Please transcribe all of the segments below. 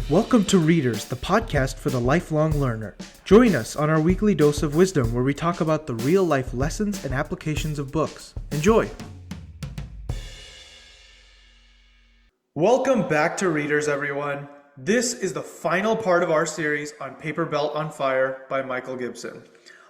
Welcome to Readerzz, the podcast for the lifelong learner. Join us on our weekly dose of wisdom where we talk about the real-life lessons and applications of books. Enjoy! Welcome back to Readerzz, everyone. This is the final part of our series on Paper Belt on Fire by Michael Gibson.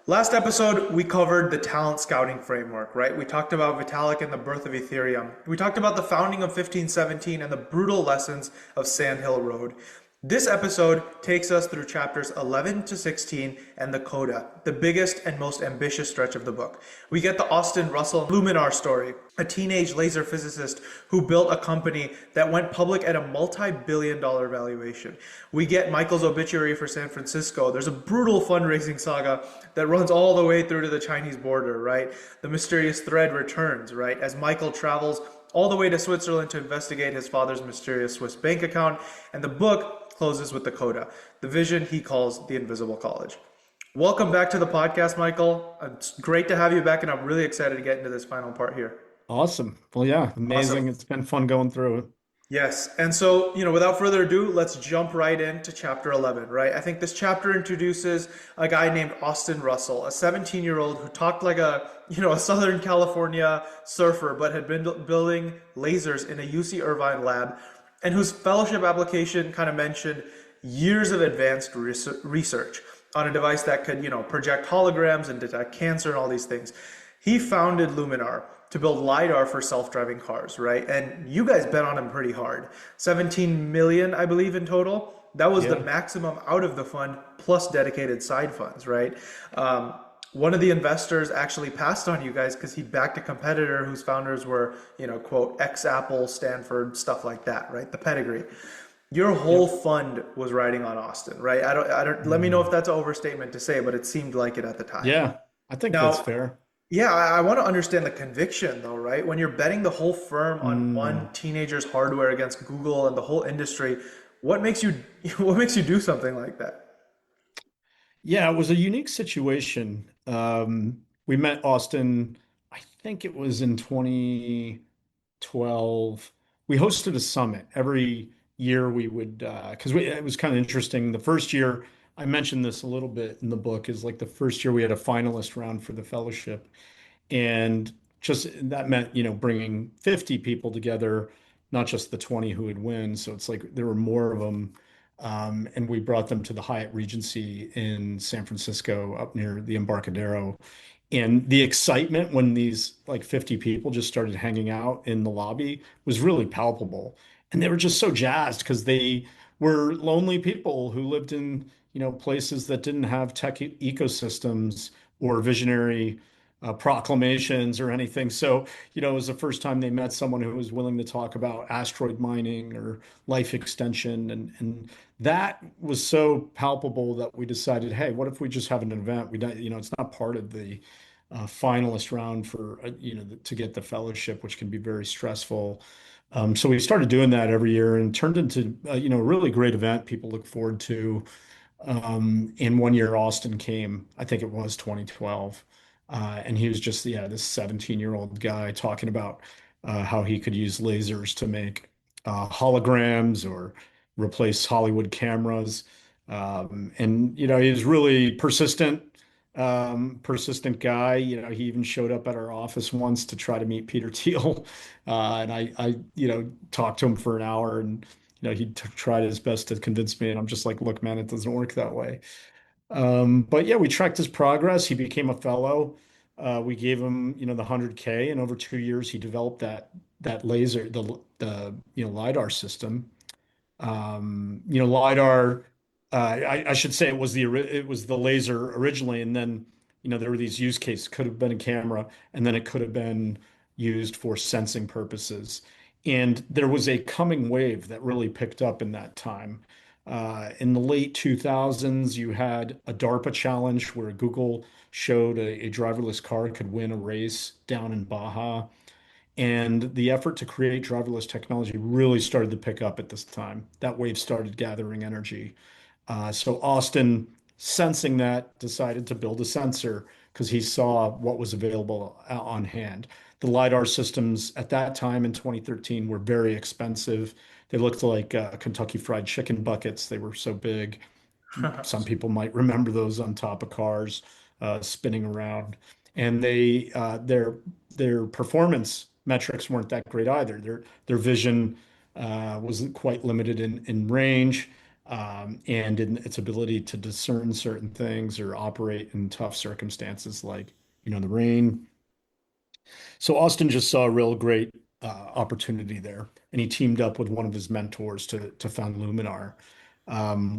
Last episode, we covered the talent scouting framework, right? We talked about Vitalik and the birth of Ethereum. We talked about the founding of 1517 and the brutal lessons of Sand Hill Road. This episode takes us through chapters 11 to 16 and the Coda, the biggest and most ambitious stretch of the book. We get the Austin Russell and Luminar story, a teenage laser physicist who built a company that went public at a multi-billion-dollar valuation. We get Michael's obituary for San Francisco. There's a brutal fundraising saga that runs all the way through to the Chinese border, right? The mysterious thread returns, right? As Michael travels all the way to Switzerland to investigate his father's mysterious Swiss bank account, and the book closes with the Coda, the vision he calls the Invisible College. Welcome back to the podcast, Michael. It's great to have you back, and I'm really excited to get into this final part here. Awesome. Well, yeah, amazing. Awesome. It's been fun going through it. Yes, and so, without further ado, let's jump right into chapter 11, right? I think this chapter introduces a guy named Austin Russell, a 17-year-old who talked like a Southern California surfer, but had been building lasers in a UC Irvine lab, and whose fellowship application kind of mentioned years of advanced research on a device that could, project holograms and detect cancer and all these things. He founded Luminar to build LiDAR for self-driving cars, right? And you guys bet on him pretty hard. 17 million, I believe, in total. That was the maximum out of the fund plus dedicated side funds, right? One of the investors actually passed on you guys because he backed a competitor whose founders were, quote, ex-Apple, Stanford, stuff like that, right? The pedigree. Your whole fund was riding on Austin, right? I don't. Let me know if that's an overstatement to say, but it seemed like it at the time. Yeah, I think Now, that's fair. yeah, I want to understand the conviction though, right? When you're betting the whole firm on one teenager's hardware against Google and the whole industry, what makes you what makes you do something like that? Yeah, it was a unique situation. We met Austin, I think it was in 2012. We hosted a summit every year we would, because it was kind of interesting. The first year, I mentioned this a little bit in the book, is like the first year we had a finalist round for the fellowship. And just that meant, bringing 50 people together, not just the 20 who would win. So it's like there were more of them. And we brought them to the Hyatt Regency in San Francisco up near the Embarcadero. And the excitement when these like 50 people just started hanging out in the lobby was really palpable. And they were just so jazzed because they were lonely people who lived in, places that didn't have tech ecosystems or visionary proclamations or anything. So, it was the first time they met someone who was willing to talk about asteroid mining or life extension. And that was so palpable that we decided, hey, what if we just have an event? We don't, it's not part of the finalist round for, to get the fellowship, which can be very stressful. So we started doing that every year and turned into, a really great event people look forward to. And one year Austin came, I think it was 2012. And he was just, this 17-year-old guy talking about how he could use lasers to make holograms or replace Hollywood cameras. And, he was really persistent guy. He even showed up at our office once to try to meet Peter Thiel. And I talked to him for an hour and, he tried his best to convince me. And I'm just like, look, man, it doesn't work that way. But yeah, we tracked his progress. He became a fellow. We gave him, the 100K, and over 2 years, he developed that laser, the LiDAR system. LiDAR. I should say it was the laser originally, and then there were these use cases. Could have been a camera, and then it could have been used for sensing purposes. And there was a coming wave that really picked up in that time. In the late 2000s, you had a DARPA challenge where Google showed a driverless car could win a race down in Baja. And the effort to create driverless technology really started to pick up at this time. That wave started gathering energy. So Austin, sensing that, decided to build a sensor because he saw what was available on hand. The LiDAR systems at that time in 2013 were very expensive. They looked like Kentucky Fried Chicken buckets. They were so big. Some people might remember those on top of cars spinning around. And their performance metrics weren't that great either. Their vision wasn't quite limited in range and in its ability to discern certain things or operate in tough circumstances like, the rain. So Austin just saw a real great opportunity there, and he teamed up with one of his mentors to found Luminar.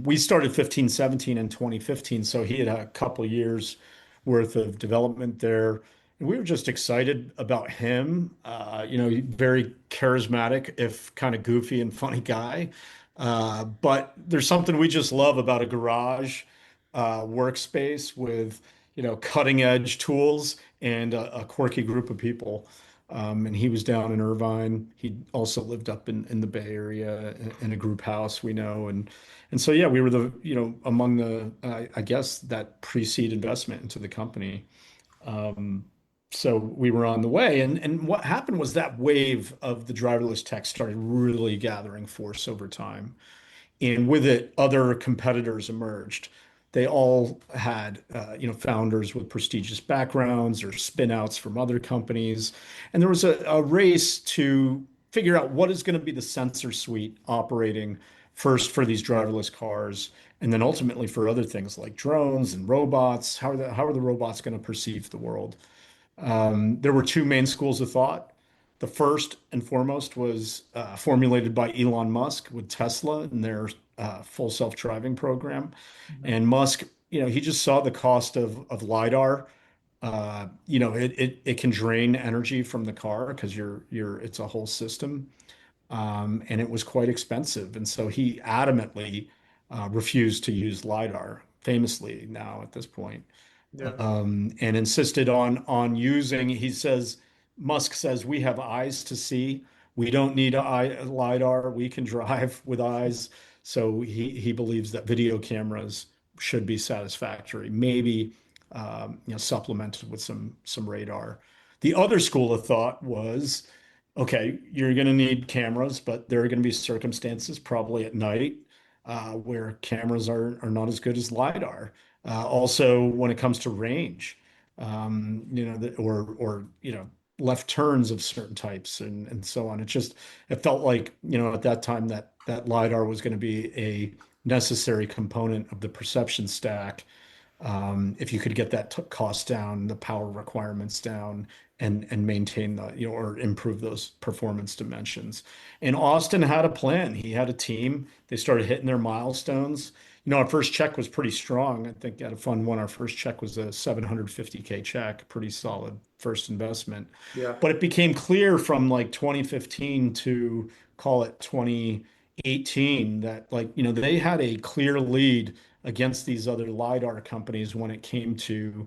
We started 15, 17 in 2015, so he had a couple years worth of development there. And we were just excited about him. Very charismatic, if kind of goofy and funny guy. But there's something we just love about a garage workspace with, cutting edge tools and a quirky group of people. And he was down in Irvine. He also lived up in the Bay Area in a group house we know. And so, yeah, we were among I guess that pre-seed investment into the company. So we were on the way. And what happened was that wave of the driverless tech started really gathering force over time. And with it, other competitors emerged. They all had, founders with prestigious backgrounds or spin-outs from other companies. And there was a race to figure out what is going to be the sensor suite operating first for these driverless cars, and then ultimately for other things like drones and robots. How are the robots going to perceive the world? There were two main schools of thought. The first and foremost was formulated by Elon Musk with Tesla and their full self-driving program. Mhm. And Musk, he just saw the cost of LiDAR. It can drain energy from the car because it's a whole system. And it was quite expensive. And so he adamantly refused to use LiDAR, famously now at this point, Yeah. and insisted on using, Musk says, we have eyes to see. We don't need LiDAR. We can drive with eyes. So he believes that video cameras should be satisfactory, maybe supplemented with some radar. The other school of thought was, okay, you're going to need cameras, but there are going to be circumstances, probably at night, where cameras are not as good as LiDAR. Also, when it comes to range, or left turns of certain types and so on. It felt like, at that time that LiDAR was going to be a necessary component of the perception stack. If you could get that cost down, the power requirements down, and maintain or improve those performance dimensions. And Austin had a plan. He had a team. They started hitting their milestones. Our first check was pretty strong. I think at a fund one, our first check was a 750K check, pretty solid first investment. Yeah. But it became clear from like 2015 to call it 2018 that they had a clear lead against these other LiDAR companies when it came to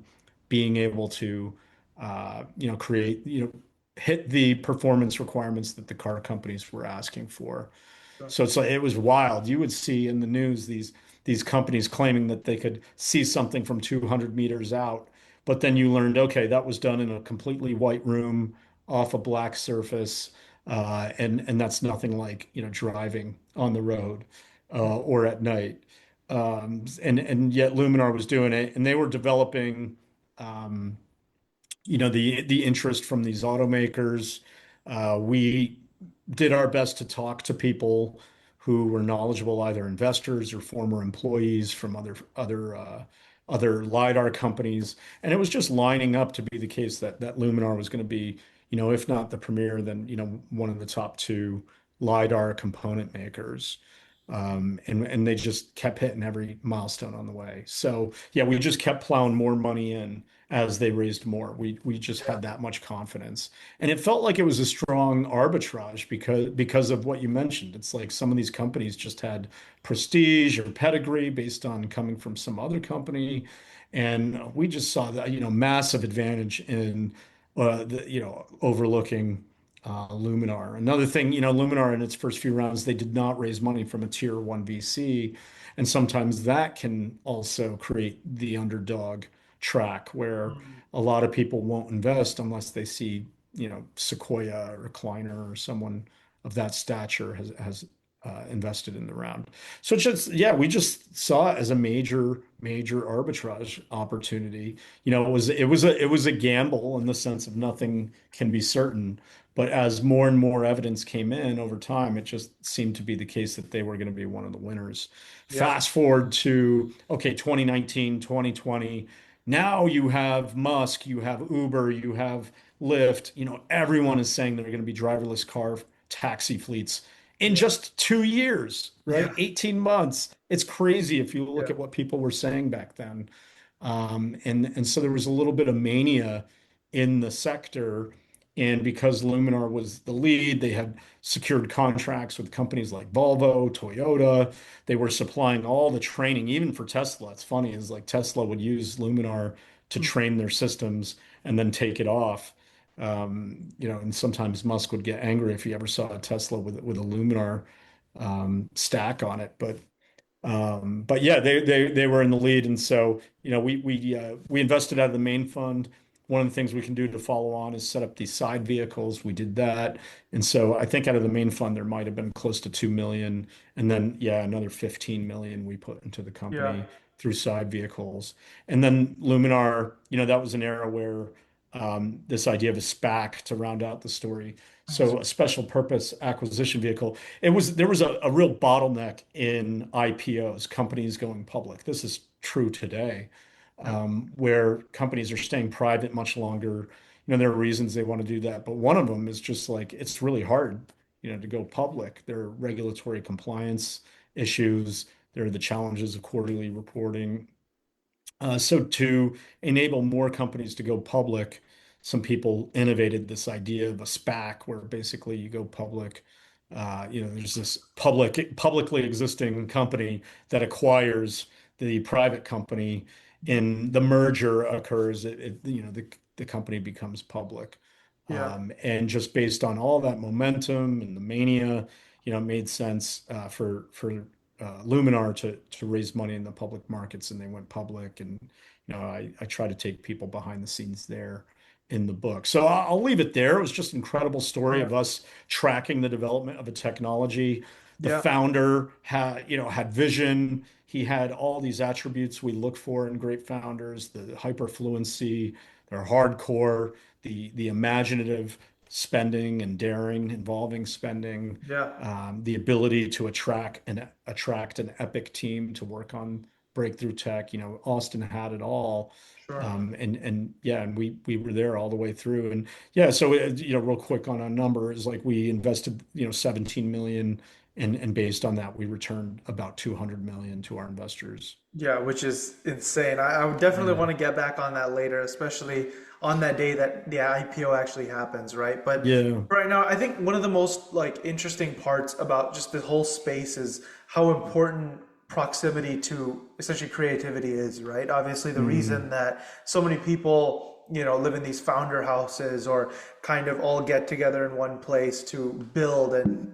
being able to create, hit the performance requirements that the car companies were asking for. Sure. So it was wild. You would see in the news these companies claiming that they could see something from 200 meters out, but then you learned, okay, that was done in a completely white room off a black surface, and that's nothing like driving on the road or at night. And yet Luminar was doing it, and they were developing. Um, the interest from these automakers. We did our best to talk to people who were knowledgeable, either investors or former employees from other LiDAR companies, and it was just lining up to be the case that Luminar was going to be, if not the premier, then one of the top two LiDAR component makers. And they just kept hitting every milestone on the way. So yeah, we just kept plowing more money in as they raised more. We just Yeah. had that much confidence. And it felt like it was a strong arbitrage because of what you mentioned. It's like some of these companies just had prestige or pedigree based on coming from some other company. And we just saw that, massive advantage in overlooking Luminar. Another thing, Luminar in its first few rounds, they did not raise money from a tier one VC. And sometimes that can also create the underdog track where Mm. a lot of people won't invest unless they see, Sequoia or Kleiner or someone of that stature has invested in the round. So it's just, yeah, we just saw it as a major arbitrage opportunity. It was a gamble in the sense of nothing can be certain. But as more and more evidence came in over time, it just seemed to be the case that they were going to be one of the winners. Yeah. Fast forward to, okay, 2019, 2020. Now you have Musk, you have Uber, you have Lyft. Everyone is saying they're going to be driverless car taxi fleets in Yeah. just 2 years, right? Yeah. 18 months. It's crazy if you look Yeah. at what people were saying back then. And so there was a little bit of mania in the sector. And because Luminar was the lead, they had secured contracts with companies like Volvo, Toyota. They were supplying all the training, even for Tesla. It's funny, is like Tesla would use Luminar to Hmm. train their systems and then take it off. And sometimes Musk would get angry if he ever saw a Tesla with a Luminar stack on it. But yeah, they were in the lead, and so we invested out of the main fund. One of the things we can do to follow on is set up these side vehicles. We did that, and so I think out of the main fund there might have been close to 2 million, and then yeah, another 15 million we put into the Yeah. company through side vehicles, and then Luminar. That was an era where this idea of a SPAC to round out the story. So a special purpose acquisition vehicle. There was a real bottleneck in IPOs, companies going public. This is true today, Yeah. where companies are staying private much longer. There are reasons they want to do that, but one of them is just like it's really hard, to go public. There are regulatory compliance issues. There are the challenges of quarterly reporting. So to enable more companies to go public, some people innovated this idea of a SPAC, where basically you go public. There's this publicly existing company that acquires the private company, and the merger occurs. The company becomes public, Yeah. and just based on all that momentum and the mania, it made sense for Luminar to raise money in the public markets, and they went public. And I try to take people behind the scenes there in the book. So I'll leave it there. It was just an incredible story Okay. of us tracking the development of a technology. The Yeah. founder had vision. He had all these attributes we look for in great founders: the hyperfluency, their hardcore, the imaginative spending and daring involving spending, Yeah. the ability to attract an epic team to work on breakthrough tech. Austin had it all. Sure. And yeah, and we were there all the way through. And yeah, so real quick on a number is like we invested 17 million, and based on that we returned about 200 million to our investors. Yeah, which is insane. I would definitely Yeah. want to get back on that later, especially on that day that the IPO actually happens, right? But Yeah. right now, I think one of the most like interesting parts about just the whole space is how important proximity to essentially creativity is, right? Obviously, the reason Mm. that so many people, live in these founder houses or kind of all get together in one place to build and,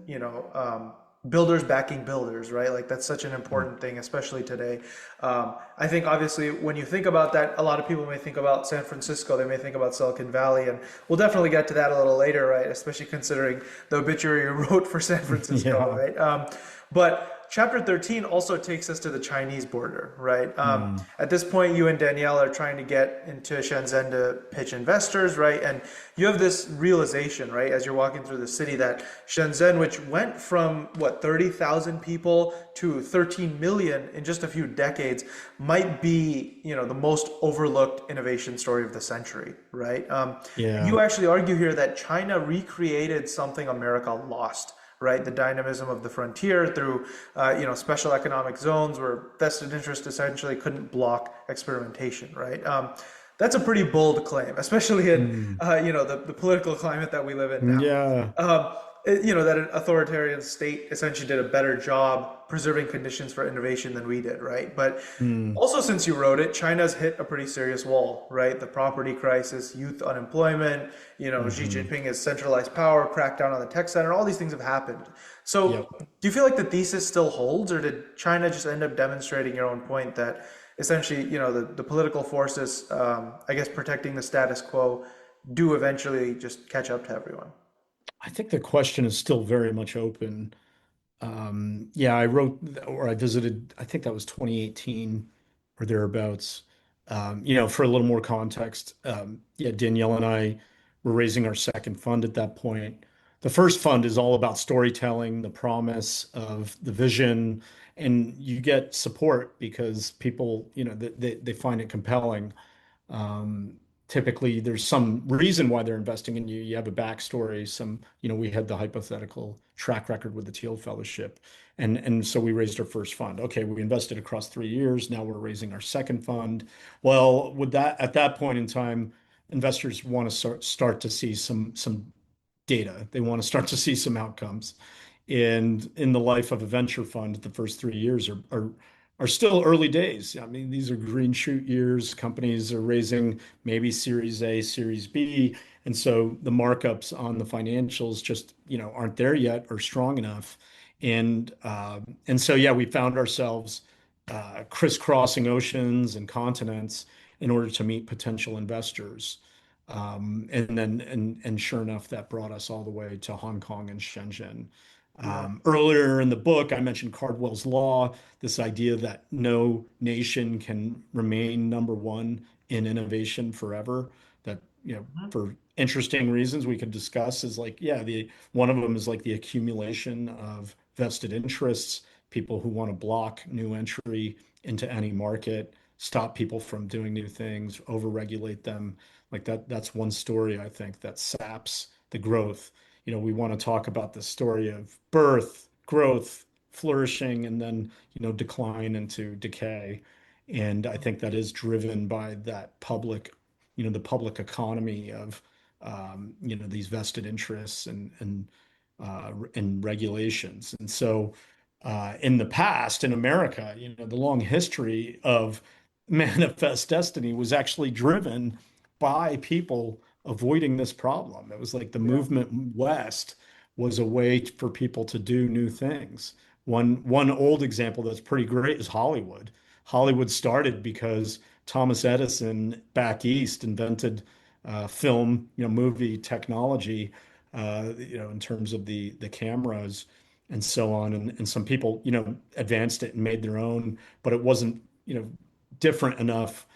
builders backing builders, right? Like that's such an important thing, especially today. I think obviously when you think about that, a lot of people may think about San Francisco, they may think about Silicon Valley, and we'll definitely get to that a little later, right? Especially considering the obituary you wrote for San Francisco, Yeah. right? But chapter 13 also takes us to the Chinese border, right? Mm. At this point, you and Danielle are trying to get into Shenzhen to pitch investors, right? And you have this realization, right, as you're walking through the city that Shenzhen, which went from what, 30,000 people to 13 million in just a few decades, might be, the most overlooked innovation story of the century, right? Yeah. You actually argue here that China recreated something America lost, right? The dynamism of the frontier through, special economic zones where vested interest essentially couldn't block experimentation, right? That's a pretty bold claim, especially in, Mm. the political climate that we live in now. Yeah. That an authoritarian state essentially did a better job preserving conditions for innovation than we did, right? But Mm. also, since you wrote it, China's hit a pretty serious wall, right? The property crisis, youth unemployment, Xi Hmm. Jinping has centralized power, crackdown on the tech center, all these things have happened. So, Yep. do you feel like the thesis still holds, or did China just end up demonstrating your own point that essentially, the political forces, I guess, protecting the status quo, do eventually just catch up to everyone? I think the question is still very much open. Yeah, I wrote or I visited, I think that was 2018 or thereabouts. For a little more context, yeah, Danielle and I were raising our second fund at that point. The first fund is all about storytelling, the promise of the vision, and you get support because people, they find it compelling. Um, Typically, there's some reason why they're investing in you. You have a backstory. We had the hypothetical track record with the Teal Fellowship, and so we raised our first fund. Okay, we invested across 3 years. Now we're raising our second fund. Well, with that, at that point in time, investors want to start to see some data. They want to start to see some outcomes. And in the life of a venture fund, the first 3 years are still early days. I mean, these are green shoot years. Companies are raising maybe Series A, Series B, and so the markups on the financials just aren't there yet or strong enough. And so yeah, we found ourselves crisscrossing oceans and continents in order to meet potential investors. And sure enough, that brought us all the way to Hong Kong and Shenzhen. Right. Earlier in the book, I mentioned Cardwell's Law, this idea that no nation can remain number one in innovation forever. That, Mhm. for interesting reasons we could discuss is like, yeah, the one of them is like the accumulation of vested interests, people who want to block new entry into any market, stop people from doing new things, overregulate them. Like that's one story I think that saps the growth. We want to talk about the story of birth, growth, flourishing, and then, decline into decay. And I think that is driven by that the public economy of, these vested interests and regulations. And so, in the past, in America, the long history of manifest destiny was actually driven by people avoiding this problem. It was like the Yeah. movement west was a way for people to do new things. One old example that's pretty great is Hollywood. Hollywood started because Thomas Edison back east invented film, movie technology, in terms of the cameras and so on. And some people, advanced it and made their own, but it wasn't, different enough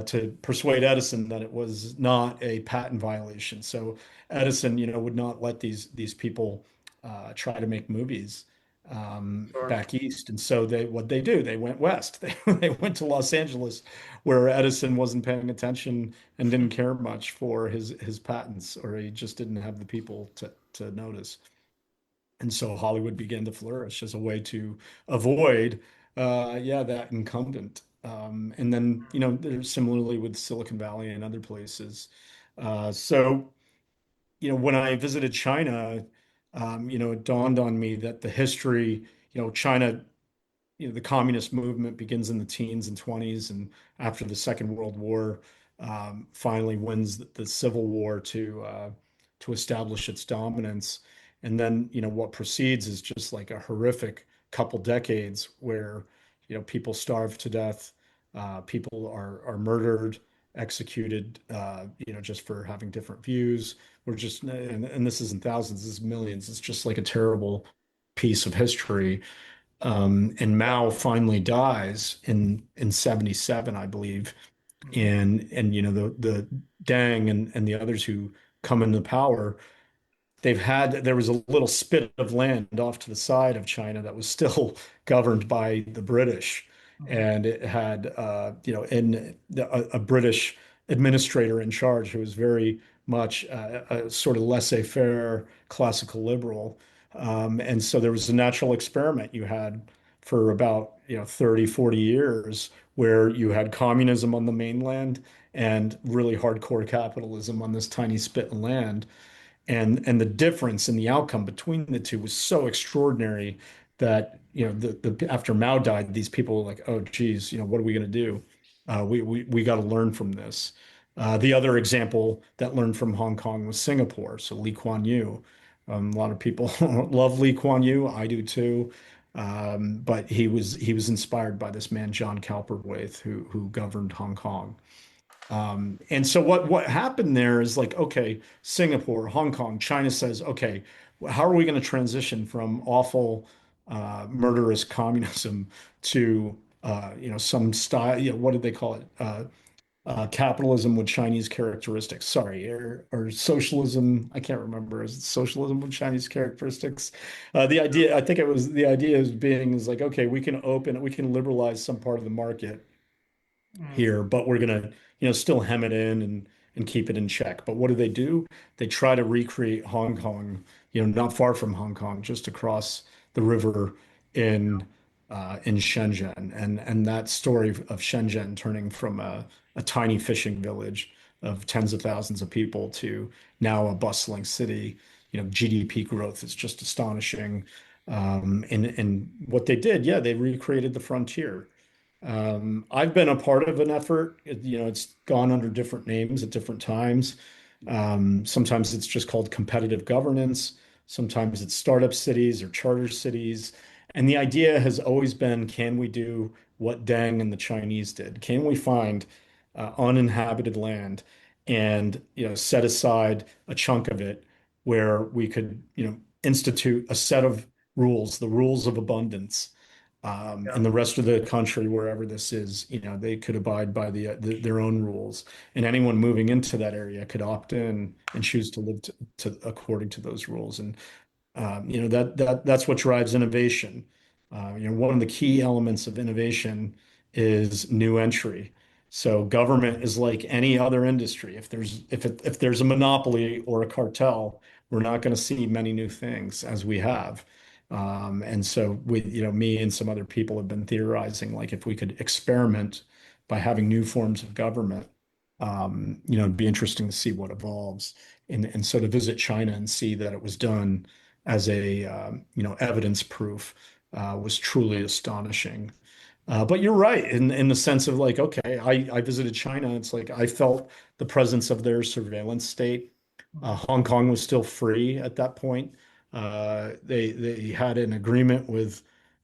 to persuade Edison that it was not a patent violation. So Edison, would not let these people try to make movies Sure. back east. And so what they do, they went west. They went to Los Angeles, where Edison wasn't paying attention and didn't care much for his patents, or he just didn't have the people to notice. And so Hollywood began to flourish as a way to avoid, yeah, that incumbent. And then, there's similarly with Silicon Valley and other places. So, when I visited China, it dawned on me that the history, China, the communist movement begins in the teens and 20s, and after the Second World War, finally wins the Civil War to establish its dominance. And then, what proceeds is just like a horrific couple decades where, people starve to death, people are murdered, executed, just for having different views. And this isn't thousands, this is millions. It's just like a terrible piece of history. And Mao finally dies in 77, I believe. Mhm. And the Deng and the others who come into power, there was a little spit of land off to the side of China that was still governed by the British. Mhm. And it had, a British administrator in charge who was very much a sort of laissez-faire classical liberal. And so there was a natural experiment you had for about, 30, 40 years where you had communism on the mainland and really hardcore capitalism on this tiny spit of land. And the difference in the outcome between the two was so extraordinary that the after Mao died, these people were like, oh geez, what are we going to do? We got to learn from this. The other example that learned from Hong Kong was Singapore. So Lee Kuan Yew. A lot of people love Lee Kuan Yew. I do too. But he was inspired by this man John Cowperthwaite who governed Hong Kong. And so what happened there is like, okay, Singapore, Hong Kong, China says, okay, how are we going to transition from awful murderous communism to some style. What did they call it? Capitalism with Chinese characteristics. Sorry, or socialism. I can't remember. Is it socialism with Chinese characteristics? The idea, I think it was the idea is being is like, okay, we can liberalize some part of the market Mm. here, but we're gonna, still hem it in and keep it in check. But what do? They try to recreate Hong Kong, not far from Hong Kong, just across the river in Shenzhen, and that story of Shenzhen turning from a tiny fishing village of tens of thousands of people to now a bustling city. GDP growth is just astonishing. And what they did, yeah, they recreated the frontier. I've been a part of an effort. It's gone under different names at different times. Sometimes it's just called competitive governance. Sometimes it's startup cities or charter cities. And the idea has always been, can we do what Deng and the Chinese did? Can we find uninhabited land and set aside a chunk of it where we could institute a set of rules, the rules of abundance, Yeah. and the rest of the country, wherever this is, they could abide by their own rules, and anyone moving into that area could opt in and choose to live according to those rules. And that's what drives innovation. One of the key elements of innovation is new entry. So government is like any other industry. If there's a monopoly or a cartel, we're not going to see many new things as we have. And so me and some other people have been theorizing, like if we could experiment by having new forms of government, it'd be interesting to see what evolves. And so to visit China and see that it was done as a evidence proof was truly astonishing. But you're right in the sense of like, okay, I visited China. It's like I felt the presence of their surveillance state. Mm. Hong Kong was still free at that point. They had an agreement with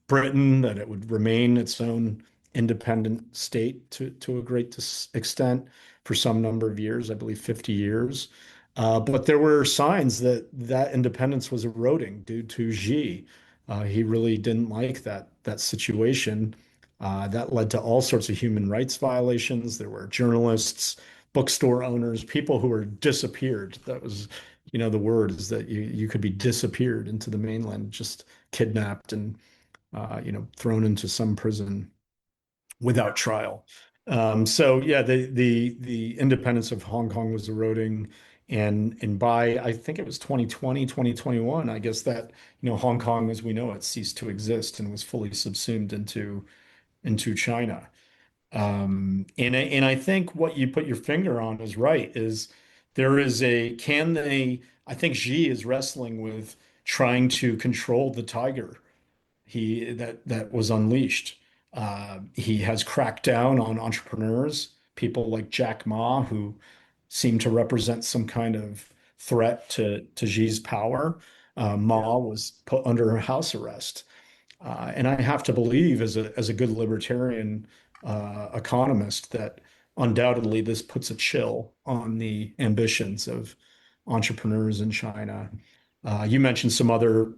Britain that it would remain its own independent state to a great extent for some number of years, I believe 50 years. But there were signs that that independence was eroding due to Xi. He really didn't like that situation. That led to all sorts of human rights violations. There were journalists, bookstore owners, people who were disappeared. That was, the word is that you could be disappeared into the mainland, just kidnapped and thrown into some prison without trial. So yeah, the independence of Hong Kong was eroding, and by I think it was 2020, 2021, I guess that Hong Kong as we know it ceased to exist and was fully subsumed into China. And I think what you put your finger on is right, is there is a can they I think Xi is wrestling with trying to control the tiger that was unleashed. He has cracked down on entrepreneurs, people like Jack Ma, who seem to represent some kind of threat to Xi's power. Yeah. Ma was put under house arrest. And I have to believe, as a good libertarian economist, that undoubtedly this puts a chill on the ambitions of entrepreneurs in China. You mentioned some other,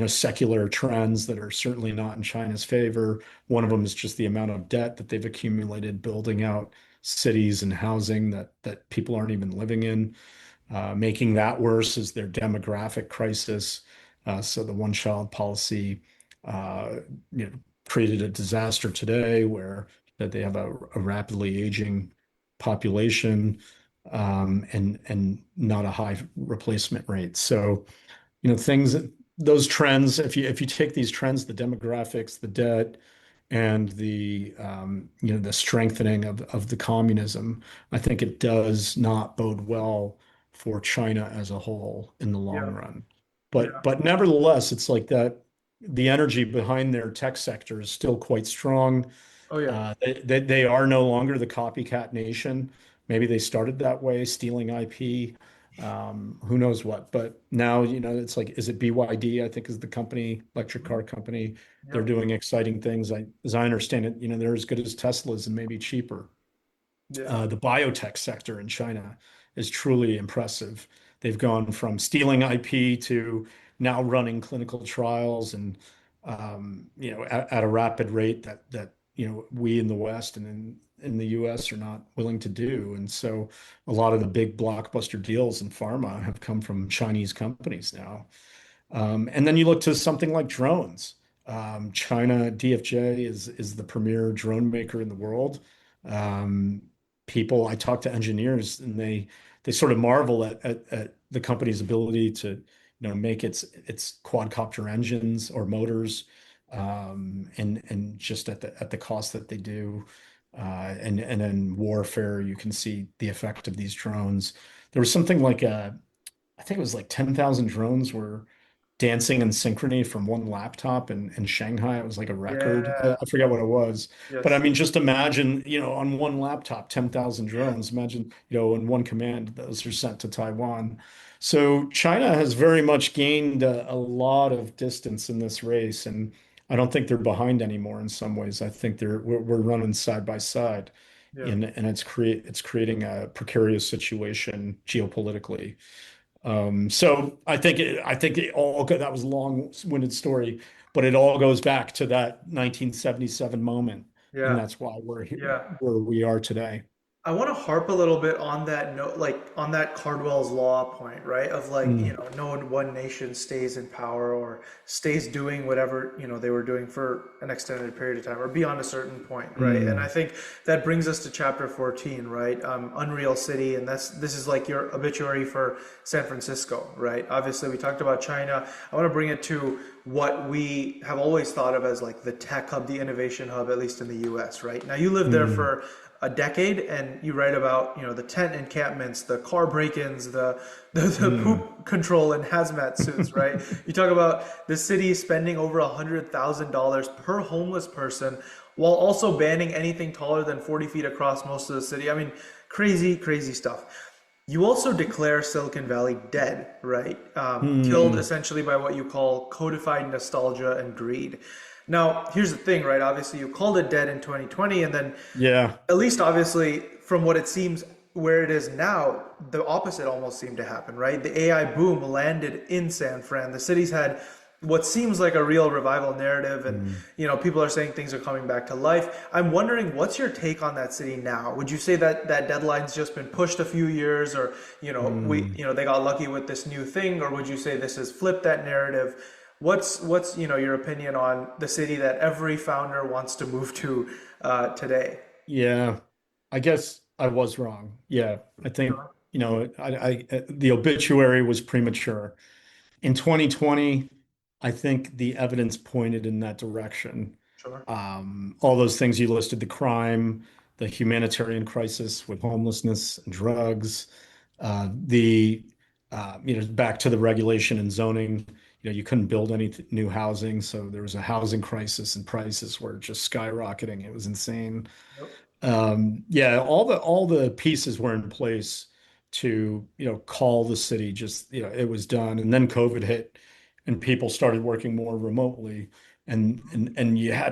secular trends that are certainly not in China's favor. One of them is just the amount of debt that they've accumulated building out cities and housing that people aren't even living in. Making that worse is their demographic crisis. So the one-child policy, uh, you know, created a disaster today where that they have a rapidly aging population, and not a high replacement rate. So, things those trends, if you take these trends, the demographics, the debt, and the strengthening of the communism, I think it does not bode well for China as a whole in the long Yeah. run. But Yeah. but nevertheless, it's like that the energy behind their tech sector is still quite strong. Oh yeah. They are no longer the copycat nation. Maybe they started that way, stealing IP. Who knows what? But now, it's like, is it BYD? I think is the company, electric car company. They're Yep. doing exciting things. As I understand it, they're as good as Teslas and maybe cheaper. Yeah. The biotech sector in China is truly impressive. They've gone from stealing IP to now running clinical trials and at a rapid rate that we in the West and in the US are not willing to do. And so a lot of the big blockbuster deals in pharma have come from Chinese companies now. And then you look to something like drones. China DFJ is the premier drone maker in the world. Um, I talk to engineers and they sort of marvel at the company's ability to make its quadcopter engines or motors, and just at the cost that they do. And in warfare, you can see the effect of these drones. There was something like I think it was like 10,000 drones were dancing in synchrony from one laptop in Shanghai. It was like a record. Yeah. I forget what it was. But I Yes. mean, just imagine, on one laptop, 10,000 drones. Imagine, in one command, those are sent to Taiwan. So China has very much gained a lot of distance in this race, and I don't think they're behind anymore in some ways. I think we're running side by side, Yeah. and it's creating a precarious situation geopolitically. So I think it all that was a long-winded story, but it all goes back to that 1977 moment, and Yeah. that's why we're here, Yeah. where we are today. I want to harp a little bit on that note, like on that Cardwell's Law point, right? Of like, Mm, no one nation stays in power or stays doing whatever, they were doing for an extended period of time or beyond a certain point, right? And I mm, think that brings us to chapter 14, right? Unreal City, and this is like your obituary for San Francisco, right? Obviously, we talked about China. I want to bring it to what we have always thought of as like the tech hub, the innovation hub, at least in the US, right? Now you lived there mm, for a decade and you write about the tent encampments, the car break-ins, the mm. poop control and hazmat suits, right? You talk about the city spending over $100,000 per homeless person while also banning anything taller than 40 feet across most of the city. I mean, crazy stuff. You also declare Silicon Valley dead, right? Killed Mm. essentially by what you call codified nostalgia and greed. Now, here's the thing, right? Obviously, you called it dead in 2020, and then Yeah. at least obviously from what it seems where it is now, the opposite almost seemed to happen, right? The AI boom landed in San Fran. The city's had what seems like a real revival narrative, and Mm, people are saying things are coming back to life. I'm wondering, what's your take on that city now? Would you say that that deadline's just been pushed a few years, or mm. they got lucky with this new thing, or would you say this has flipped that narrative? What's your opinion on the city that every founder wants to move to today? Yeah. I guess I was wrong. Yeah. I think, Sure. the obituary was premature. In 2020, I think the evidence pointed in that direction. Sure. All those things you listed, the crime, the humanitarian crisis with homelessness and drugs, the back to the regulation and zoning. You couldn't build any new housing, so there was a housing crisis and prices were just skyrocketing. It was insane. Yep. Yeah, all the pieces were in place to, call the city just, it was done. And then COVID hit and people started working more remotely. And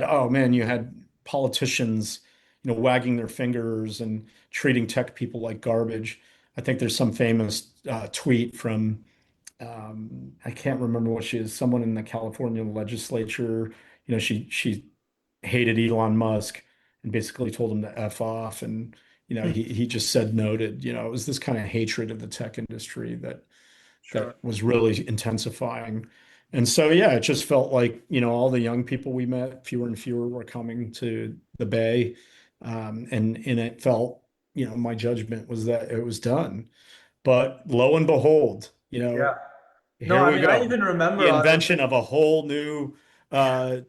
oh man, you had politicians, wagging their fingers and treating tech people like garbage. I think there's some famous tweet from I can't remember what she is, someone in the California legislature. She hated Elon Musk and basically told him to F off. And, Hmm. he just said noted, it was this kind of hatred of the tech industry that Sure. was really intensifying. And so, yeah, it just felt like, all the young people we met, fewer and fewer were coming to the Bay. And it felt, my judgment was that it was done. But lo and behold, Yeah. No, here I we mean, I go. even The remember invention of a whole new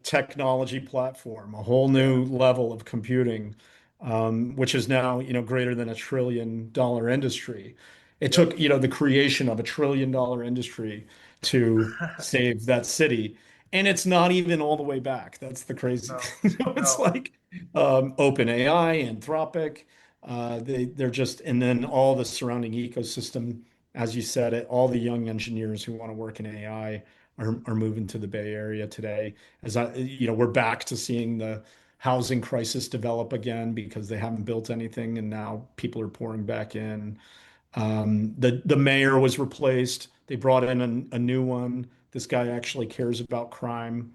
technology platform, a whole yeah, new level of computing, which is now, greater than $1 trillion industry. It yep. took, the creation of $1 trillion industry to save that city. And it's not even all the way back. That's the crazy No, thing. It's no. like OpenAI, Anthropic, they're just, and then all the surrounding ecosystem, as you said it, all the young engineers who want to work in AI are moving to the Bay Area today. We're back to seeing the housing crisis develop again because they haven't built anything, and now people are pouring back in. The mayor was replaced. They brought in a new one. This guy actually cares about crime.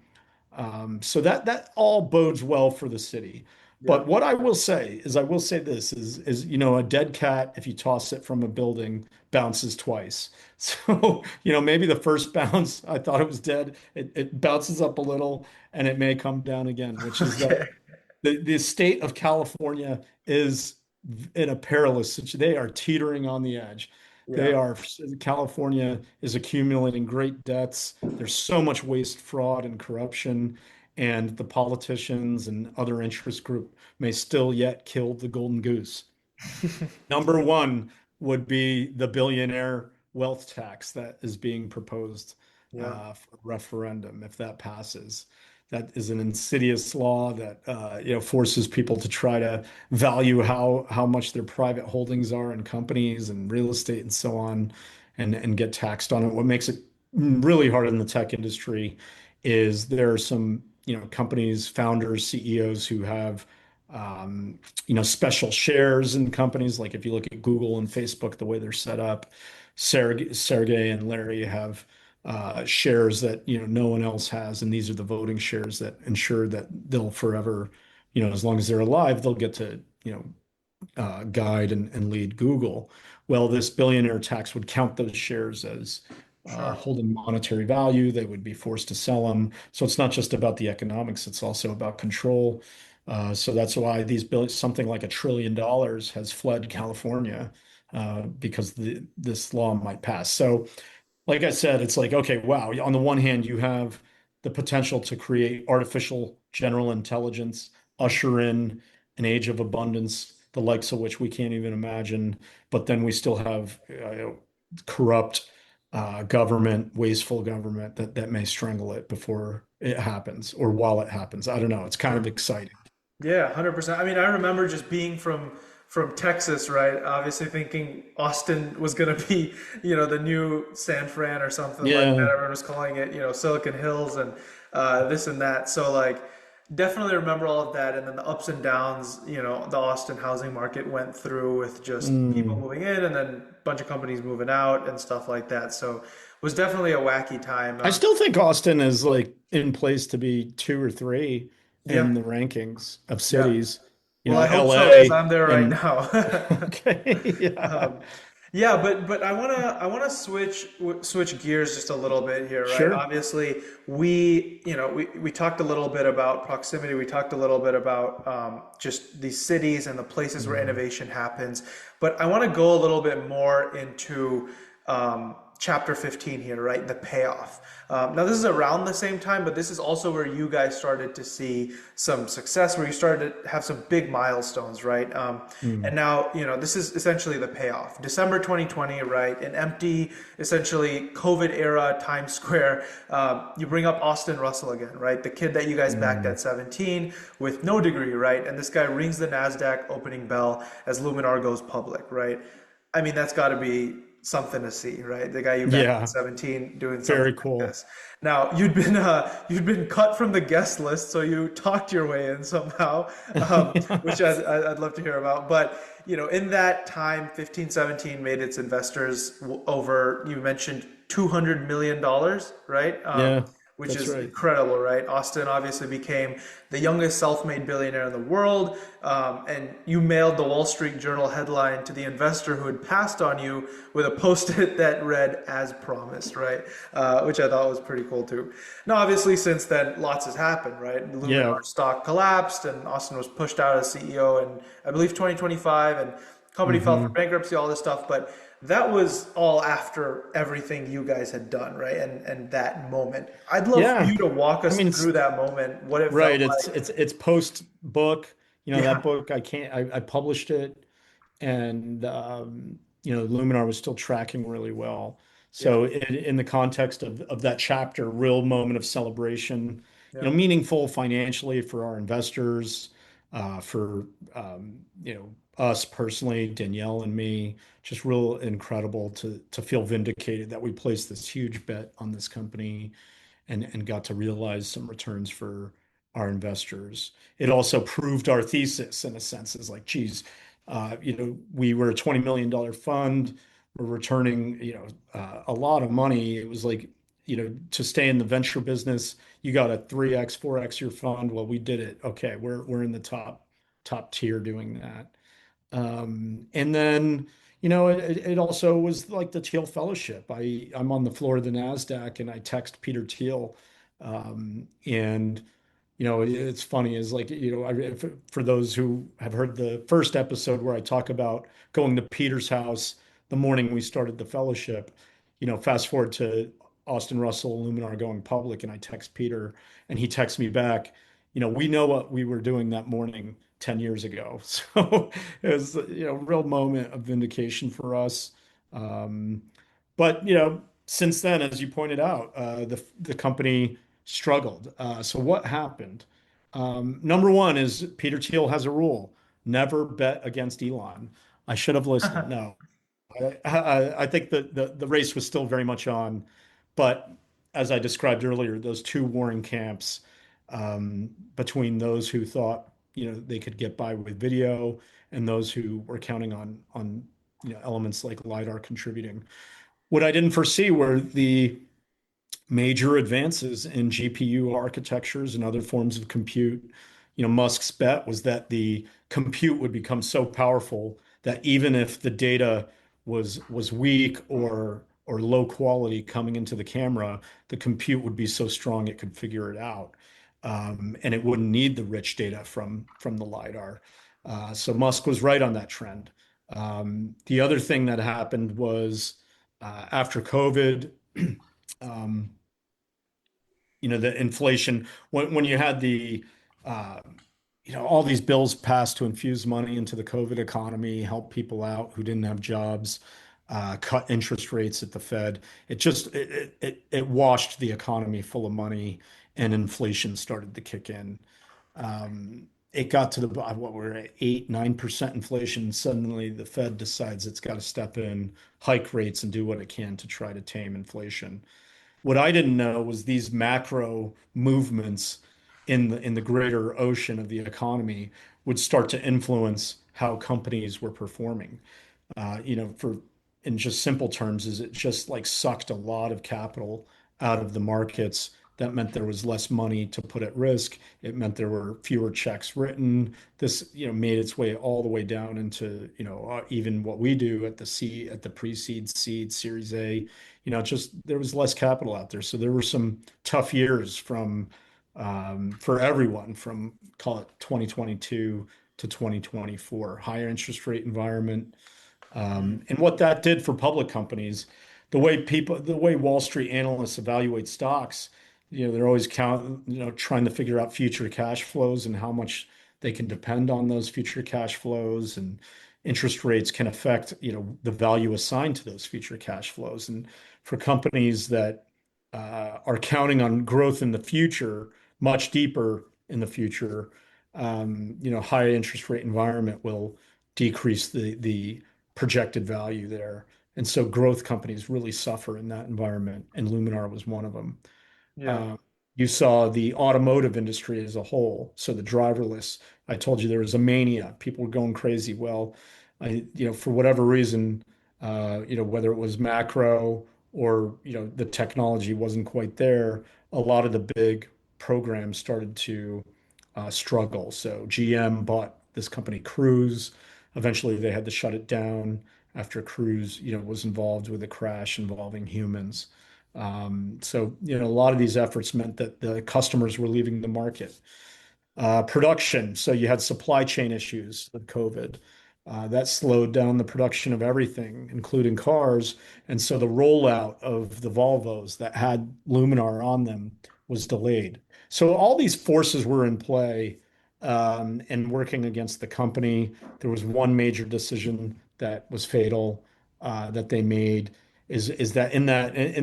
So that all bodes well for the city. Yeah. But what I will say is, I will say this is a dead cat, if you toss it from a building, bounces twice. So, maybe the first bounce, I thought it was dead. It bounces up a little and it may come down again, which is that Okay. the state of California is in a perilous situation. They are teetering on the edge. They Yeah. are, California is accumulating great debts. There's so much waste, fraud, and corruption, and the politicians and other interest group may still yet kill the golden goose. Number one would be the billionaire wealth tax that is being proposed Yeah. for referendum if that passes. That is an insidious law that forces people to try to value how much their private holdings are in companies and real estate and so on, and get taxed on it. What makes it really hard in the tech industry is there are some companies, founders, CEOs who have special shares in companies. Like if you look at Google and Facebook, the way they're set up, Sergey and Larry have shares that no one else has, and these are the voting shares that ensure that they'll forever, as long as they're alive, they'll get to guide and lead Google. Well, this billionaire tax would count those shares as Sure. holding monetary value. They would be forced to sell them. So it's not just about the economics, it's also about control. So that's why something like $1 trillion has fled California because this law might pass. So, like I said, it's like, okay, wow. On the one hand, you have the potential to create artificial general intelligence, usher in an age of abundance, the likes of which we can't even imagine. But then we still have corrupt government, wasteful government that may strangle it before it happens or while it happens. I don't know. It's kind of Sure. exciting. Yeah, 100%. I mean, I remember just being from Texas, right? Obviously thinking Austin was going to be, the new San Fran or something like that. Yeah. Everyone was calling it, Silicon Hills and this and that. So like definitely remember all of that and then the ups and downs, the Austin housing market went through with just people Mm. moving in and then a bunch of companies moving out and stuff like that. So it was definitely a wacky time. I still think Austin is like in place to be two or three Yeah, in the rankings of yeah. cities. Well, I hope so because LA I'm there right and now. okay, yeah. Um, yeah, but I wanna switch gears just a little bit here, right? Sure. Obviously, we talked a little bit about proximity. We talked a little bit about just these cities and the places where Mm. innovation happens. But I want to go a little bit more into chapter 15 here, right? The payoff. Now, this is around the same time, but this is also where you guys started to see some success, where you started to have some big milestones, right? And Mm. now, this is essentially the payoff. December 2020, right? An empty, essentially COVID era Times Square. You bring up Austin Russell again, right? The kid that you guys backed Mm. at 17 with no degree, right? And this guy rings the NASDAQ opening bell as Luminar goes public, right? I mean, that's got to be something to see, right? The guy you backed at Yeah, 17 doing something very like cool. this. Now, you'd been cut from the guest list, so you talked your way in somehow, which I'd love to hear about. But in that time, 15, 17 made its investors over. You mentioned $200 million, right? Yeah, Which that's is right. incredible, right? Austin obviously became the youngest self-made billionaire in the world, and you mailed the Wall Street Journal headline to the investor who had passed on you with a post-it that read "as promised," right? Which I thought was pretty cool too. Now, obviously, since then, lots has happened, right? Yeah. Luminar stock collapsed, and Austin was pushed out as CEO in, I believe, 2025, and company file for Hmm. bankruptcy, all this stuff, but that was all after everything you guys had done, right? And that moment. I'd love for Yeah. you to walk I us mean, through that moment, what it felt right. It's like. it's it's post book. That Yeah, book I published it, and Luminar was still tracking really well. yeah, So in the context of that chapter, real moment of celebration, yeah, meaningful financially for our investors, for us personally, Danielle and me, just real incredible to feel vindicated that we placed this huge bet on this company and got to realize some returns for our investors. It also proved our thesis in a sense, is like, geez, we were a $20 million fund. We're returning, a lot of money. It was like to stay in the venture business, you got to 3x, 4x your fund. Well, we did it. Okay, we're in the top tier doing that. And then, it also was like the Thiel Fellowship. I'm on the floor of the NASDAQ and I text Peter Thiel. And it's funny is like, for those who have heard the first episode where I talk about going to Peter's house the morning we started the fellowship, fast forward to Austin Russell and Luminar going public, and I text Peter and he texts me back, we know what we were doing that morning 10 years ago. So it was, a real moment of vindication for us. Um, but, since then, as you pointed out, the company struggled. So what happened? Number one is Peter Thiel has a rule: never bet against Elon. I should have listened. No, I think that the race was still very much on, but as I described earlier, those two warring camps, between those who thought they could get by with video and those who were counting on elements like LiDAR contributing. What I didn't foresee were the major advances in GPU architectures and other forms of compute. Musk's bet was that the compute would become so powerful that even if the data was weak or low quality coming into the camera, the compute would be so strong it could figure it out. And it wouldn't need the rich data from the LiDAR. So Musk was right on that trend. The other thing that happened was after COVID, um, the inflation, when you had uh, all these bills passed to infuse money into the COVID economy, help people out who didn't have jobs, cut interest rates at the Fed. It washed the economy full of money, and inflation started to kick in. It got to what we're at 8, 9% inflation. Suddenly, the Fed decides it's got to step in, hike rates, and do what it can to try to tame inflation. What I didn't know was these macro movements in the greater ocean of the economy would start to influence how companies were performing. For in just simple terms, is it just like sucked a lot of capital out of the markets. That meant there was less money to put at risk. It meant there were fewer checks written. This, made its way all the way down into, even what we do at the pre-seed, seed, Series A. Just there was less capital out there. So there were some tough years for everyone from, call it 2022 to 2024, higher interest rate environment. And what that did for public companies, the way Wall Street analysts evaluate stocks, they're always trying to figure out future cash flows and how much they can depend on those future cash flows, and interest rates can affect, the value assigned to those future cash flows. And for companies that are counting on growth in the future, much deeper in the future, high interest rate environment will decrease the projected value there. And so growth companies really suffer in that environment, and Luminar was one of them. Yeah. Uh, you saw the automotive industry as a whole. So the driverless, I told you there was a mania. People were going crazy. Well, for whatever reason, whether it was macro or, the technology wasn't quite there, a lot of the big programs started to struggle. So GM bought this company, Cruise. Eventually, they had to shut it down after Cruise, was involved with a crash involving humans. So, a lot of these efforts meant that the customers were leaving the market. Production. So you had supply chain issues with COVID. That slowed down the production of everything, including cars. And so the rollout of the Volvos that had Luminar on them was delayed. So all these forces were in play, and working against the company. There was one major decision that was fatal, that they made, is that in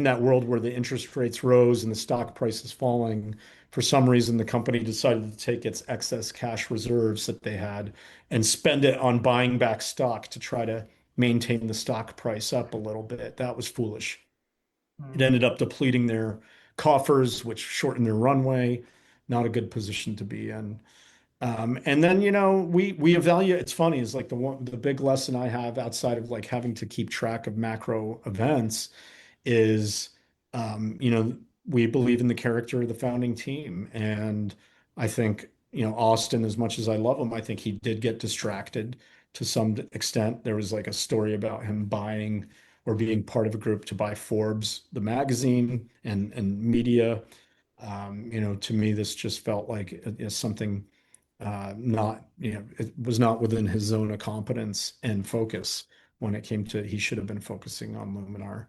that world where the interest rates rose and the stock price is falling, for some reason the company decided to take its excess cash reserves that they had and spend it on buying back stock to try to maintain the stock price up a little bit. That was foolish. It Mm. ended up depleting their coffers, which shortened their runway. Not a good position to be in. And then, we evaluate. It's funny, is like the big lesson I have outside of like having to keep track of macro events is You know, we believe in the character of the founding team. And I think, Austin, as much as I love him, I think he did get distracted to some extent. There was like a story about him buying or being part of a group to buy Forbes, the magazine, and media. To me, this just felt like something not, it was not within his zone of competence and focus when it came to he should have been focusing on Luminar.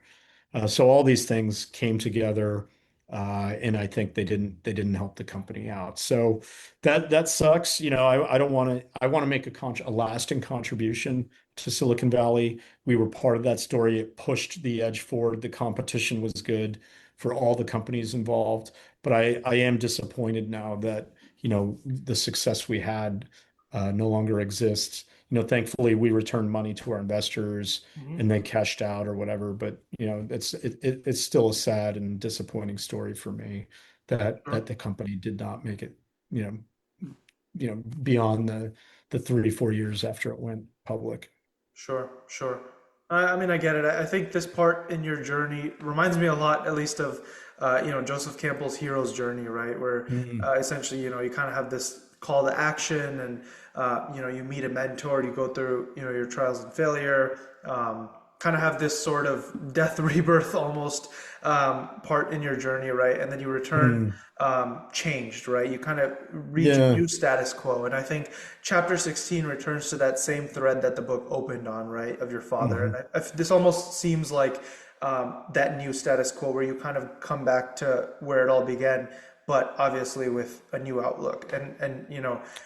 So all these things came together, and I think they didn't help the company out. So that sucks. I don't want to. I want to make a lasting contribution to Silicon Valley. We were part of that story. It pushed the edge forward. The competition was good for all the companies involved. But I am disappointed now that the success we had no longer exists. Thankfully we returned money to our investors Mhm. and they cashed out or whatever. But it's still a sad and disappointing story for me that Sure. the company did not make it, you know, beyond the 3 4 years after it went public. Sure, sure. I mean, I get it. I think this part in your journey reminds me a lot, at least of, Joseph Campbell's hero's journey, right? Where Mm, essentially, you kind of have this call to action, and you meet a mentor, you go through, your trials and failure, kind of have this sort of death rebirth almost part in your journey, right? And then you return mm. changed, right? You kind of reach a Yeah. new status quo. And I think chapter 16 returns to that same thread that the book opened on, right? Of your father. And Mhm. this almost seems like that new status quo where you kind of come back to where it all began, but obviously with a new outlook and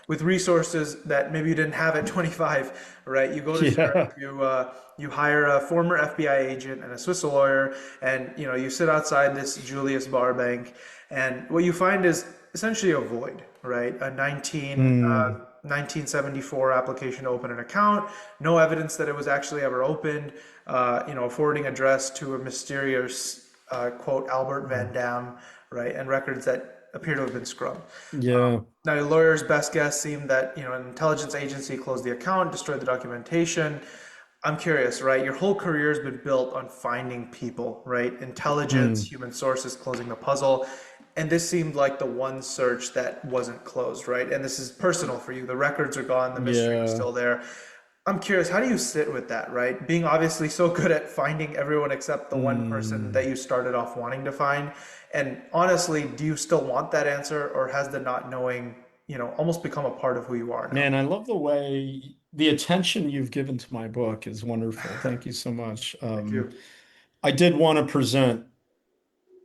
with resources that maybe you didn't have at 25, right? You go to Zurich, Yeah. you hire a former FBI agent and a Swiss lawyer, and you sit outside this Julius Baer bank, and what you find is essentially a void, right? A Mm. 1974 application to open an account, no evidence that it was actually ever opened, a forwarding address to a mysterious quote Albert Van Dam, right? And records that appear to have been scrubbed. Yeah. Now, the lawyer's best guess seemed that an intelligence agency closed the account, destroyed the documentation. I'm curious, right? Your whole career has been built on finding people, right? Intelligence, Mm. human sources, closing the puzzle. And this seemed like the one search that wasn't closed, right? And this is personal for you. The records are gone, the mystery is Yeah. still there. I'm curious, how do you sit with that, right? Being obviously so good at finding everyone except the one person that Mm. you started off wanting to find. And honestly, do you still want that answer, or has the not knowing, almost become a part of who you are now? Man, I love the way the attention you've given to my book is wonderful. Thank you so much. Thank you. I did want to present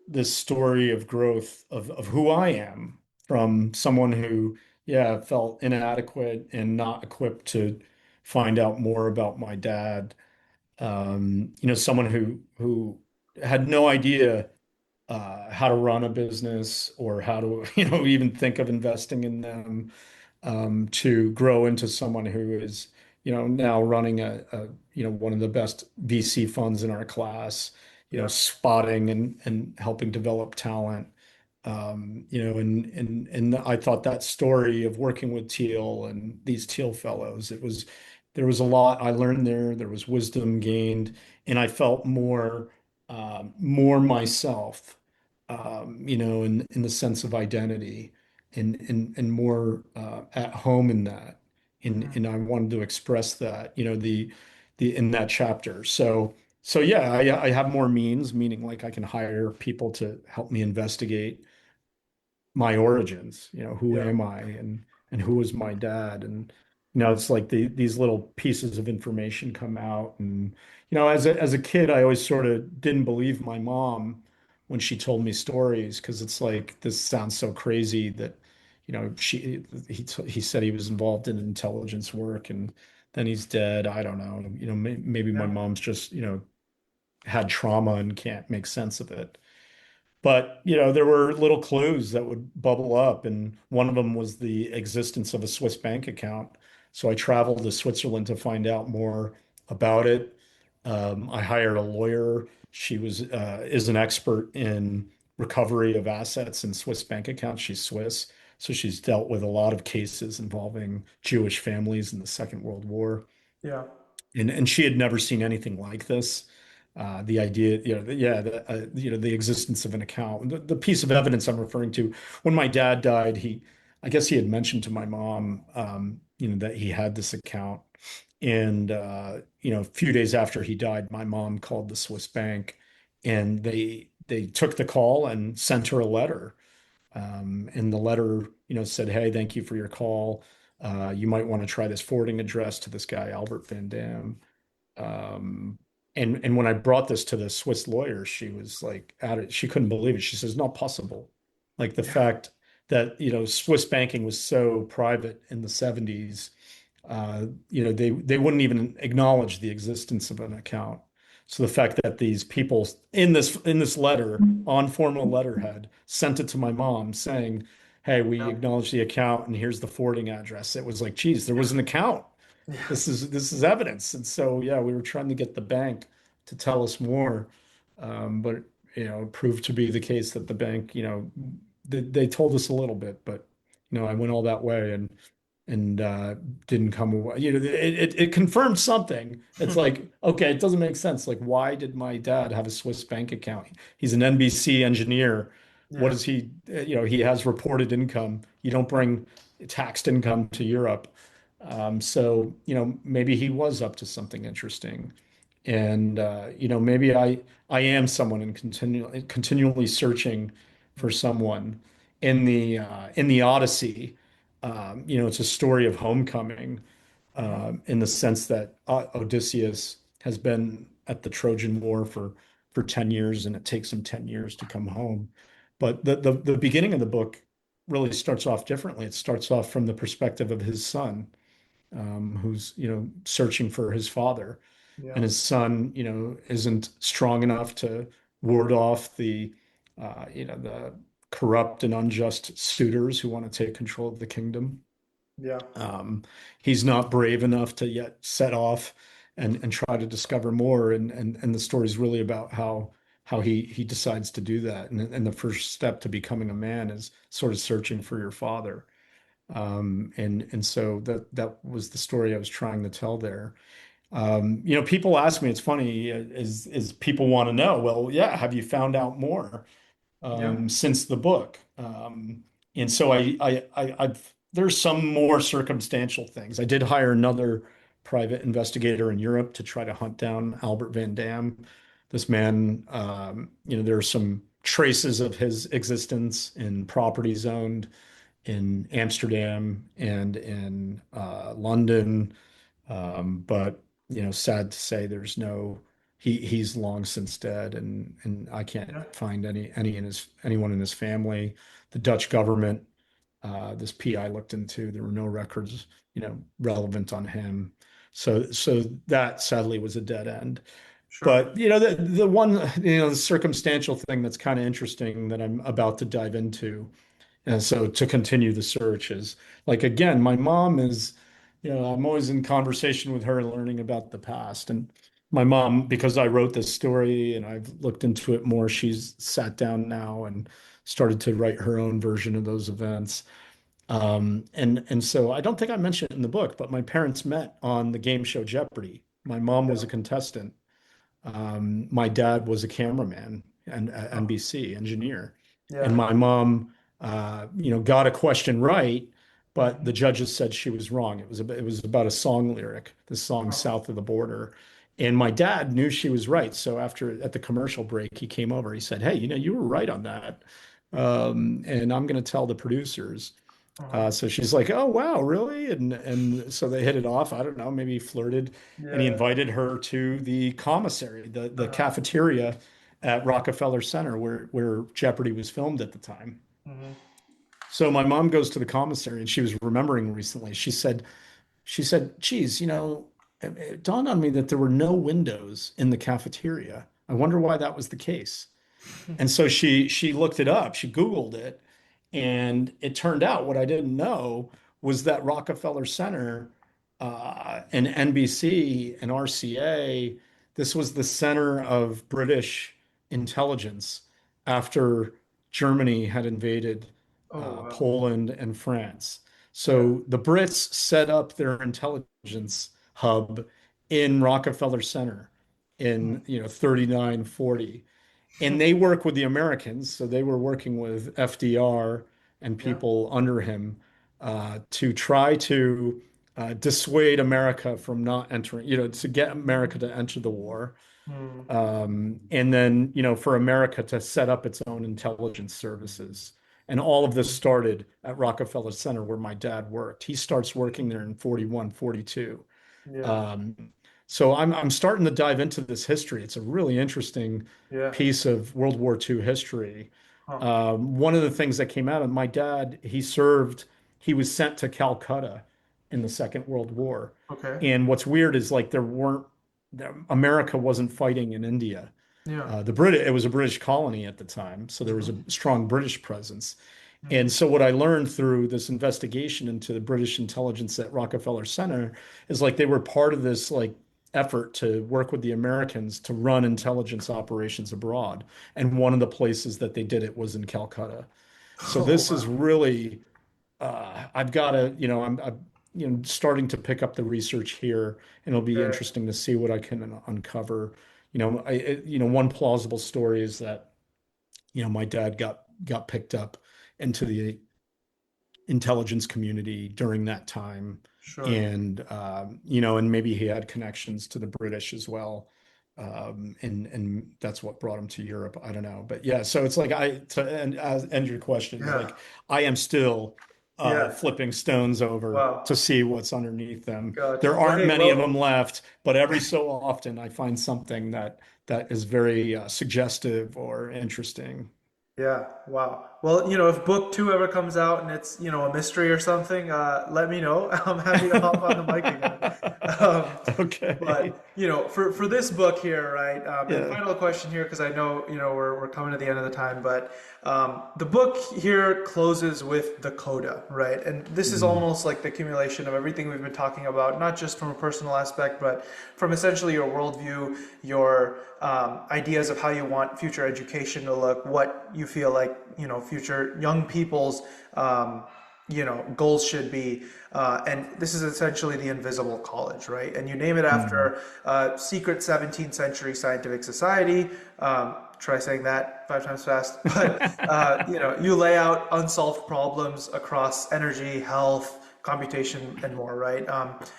this story of growth of who I am from someone who, yeah, felt inadequate and not equipped to find out more about my dad. Someone who had no idea how to run a business or how to, even think of investing in them, to grow into someone who is, now running one of the best VC funds in our class, Yeah. spotting and helping develop talent. And I thought that story of working with Teal and these Teal fellows, there was a lot I learned there. There was wisdom gained, and I felt more myself, in the sense of identity and more at home in that. And I wanted to express that, the in that chapter. So yeah, I have more means, meaning like I can hire people to help me investigate my origins, who Yeah. am I and who was my dad? And it's like these little pieces of information come out. And as a kid, I always sort of didn't believe my mom when she told me stories, because it's like, this sounds so crazy that he said he was involved in intelligence work and then he's dead. I don't know. Maybe my Yeah. mom's just had trauma and can't make sense of it. But, there were little clues that would bubble up, and one of them was the existence of a Swiss bank account. So I traveled to Switzerland to find out more about it. I hired a lawyer. She is an expert in recovery of assets in Swiss bank accounts. She's Swiss, so she's dealt with a lot of cases involving Jewish families in the Second World War. Yeah. And she had never seen anything like this. The idea, the existence of an account. The piece of evidence I'm referring to, when my dad died, I guess he had mentioned to my mom, that he had this account. And, a few days after he died, my mom called the Swiss bank and they took the call and sent her a letter. And the letter, said, "Hey, thank you for your call. You might want to try this forwarding address to this guy, Albert Van Dam." Um, and when I brought this to the Swiss lawyer, she was like at it. She couldn't believe it. She says, "Not possible." Like the Yeah. fact that, Swiss banking was so private in the 70s, they wouldn't even acknowledge the existence of an account. So the fact that these people in this letter on formal letterhead sent it to my mom saying, "Hey, we Yeah. acknowledge the account and here's the forwarding address." It was like, geez, there was an account. Yeah. This is evidence. And so yeah, we were trying to get the bank to tell us more. But it proved to be the case that the bank, they told us a little bit, but I went all that way and didn't come away. It confirmed something. It's like, okay, it doesn't make sense. Like, why did my dad have a Swiss bank account? He's an NBC engineer. What Yeah. is he? He has reported income. You don't bring taxed income to Europe. So, maybe he was up to something interesting. And maybe I am someone and continually searching for someone in the Odyssey. It's a story of homecoming, Mhm. in the sense that Odysseus has been at the Trojan War for 10 years, and it takes him 10 years to come home. But the beginning of the book really starts off differently. It starts off from the perspective of his son, who's searching for his father, Yeah. and his son isn't strong enough to ward off the corrupt and unjust suitors who want to take control of the kingdom. Yeah. um, he's not brave enough to yet set off and try to discover more, and the story is really about how he decides to do that, and the first step to becoming a man is sort of searching for your father. And so that was the story I was trying to tell there. People ask me, it's funny, is people want to know, well, yeah, have you found out more Yeah. since the book? And so I've there's some more circumstantial things. I did hire another private investigator in Europe to try to hunt down Albert Van Dam. This man, there are some traces of his existence in properties owned in Amsterdam and in London. But sad to say, there's no he's long since dead, and I can't Yeah. find anyone in his family. The Dutch government, this PI looked into, there were no records, relevant on him. So that sadly was a dead end. Sure. But the one, the circumstantial thing that's kind of interesting that I'm about to dive into, and so to continue the search is like, again, my mom is, I'm always in conversation with her, learning about the past. And my mom, because I wrote this story and I've looked into it more, she's sat down now and started to write her own version of those events. And so I don't think I mentioned it in the book, but my parents met on the game show Jeopardy. My mom was a Yeah. contestant. My dad was a cameraman and Oh. NBC engineer, and Yeah. my mom, got a question right, but Mhm. the judges said she was wrong. It was about a song lyric, the song Oh. "South of the Border," and my dad knew she was right. So after at the commercial break, he came over. He said, "Hey, you were right on that, and I'm going to tell the producers." Uh-huh. So she's like, "Oh wow, really?" And so they hit it off. I don't know, maybe he flirted, and he Yeah. invited her to the commissary, the Uh-huh. cafeteria at Rockefeller Center, where Jeopardy was filmed at the time. Mhm. So my mom goes to the commissary, and she was remembering recently. She said, "Geez, it dawned on me that there were no windows in the cafeteria. I wonder why that was the case." And so she looked it up, she Googled it, and it turned out what I didn't know was that Rockefeller Center, and NBC and RCA, this was the center of British intelligence after Germany had invaded Oh, wow. Poland and France. Yeah. So the Brits set up their intelligence hub in Rockefeller Center. in 39, 40. And they work with the Americans, so they were working with FDR and Yeah. people under him to try to dissuade America from not entering, to get America to enter the war. Mm. And then, for America to set up its own intelligence services. And all of this started at Rockefeller Center where my dad worked. He starts working there in 41, 42. Yeah. Um, so I'm starting to dive into this history. It's a really interesting Yeah. piece of World War II history. Huh. One of the things that came out of my dad, he was sent to Calcutta in the Second World War. Okay. And what's weird is like America wasn't fighting in India. Yeah. It was a British colony at the time, so there was a Mhm. strong British presence. Mhm. And so what I learned through this investigation into the British intelligence at Rockefeller Center is like they were part of this like effort to work with the Americans to run intelligence operations abroad. And one of the places that they did it was in Calcutta. So Oh, this is wow. really I've got to, I'm starting to pick up the research here, and it'll be Yeah. interesting to see what I can uncover. One plausible story is that, my dad got picked up into the intelligence community during that time, Sure. and and maybe he had connections to the British as well. And that's what brought him to Europe. I don't know, but yeah. So it's like end your question, Yeah. like I am still Yeah. flipping stones over to Wow. see what's underneath them. Gotcha. There Well, aren't hey, many of well, them left, but every so often I find something that is very suggestive or interesting. yeah. Wow. Well, if book two ever comes out and it's, a mystery or something, let me know. I'm happy to hop on the mic again. Um, Okay. but for this book here, right? And Yeah. final question here, because I know we're coming to the end of the time, but the book here closes with the coda, right? And this is Mm, almost like the accumulation of everything we've been talking about, not just from a personal aspect, but from essentially your worldview, your ideas of how you want future education to look, what you feel like future young people's goals should be. And this is essentially the invisible college, right? And you name it mm. after secret 17th century scientific society. Try saying that 5 times fast. But you lay out unsolved problems across energy, health, computation, and more, right?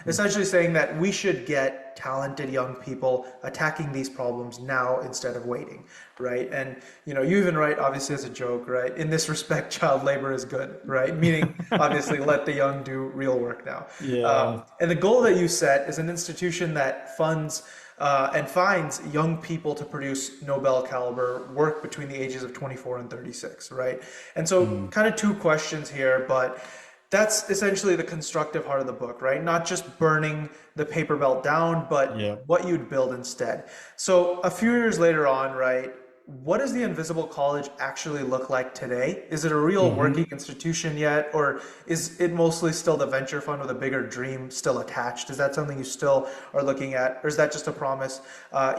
Essentially saying that we should get talented young people attacking these problems now instead of waiting, right? And you even write, obviously as a joke, right? In this respect, child labor is good, right? Meaning, obviously, let the young do real work now. Yeah. And the goal that you set is an institution that funds and finds young people to produce Nobel caliber work between the ages of 24 and 36, right? And so, Mm. kind of two questions here, but that's essentially the constructive heart of the book, right? Not just burning the paper belt down, but Yeah. what you'd build instead. So a few years later on, right, what does the Invisible College actually look like today? Is it a real Hmm. working institution yet, or is it mostly still the venture fund with a bigger dream still attached? Is that something you still are looking at, or is that just a promise?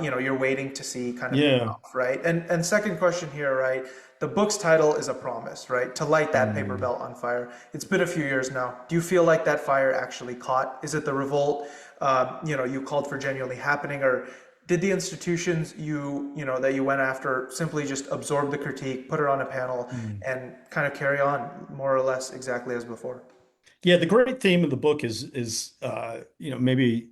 You're waiting to see kind of pay Yeah. off, right? And second question here, right? The book's title is a promise, right? To light that paper Mm. belt on fire. It's been a few years now. Do you feel like that fire actually caught? Is it the revolt, you called for genuinely happening, or did the institutions that you went after simply just absorb the critique, put it on a panel, Mm. and kind of carry on more or less exactly as before? Yeah, the great theme of the book is maybe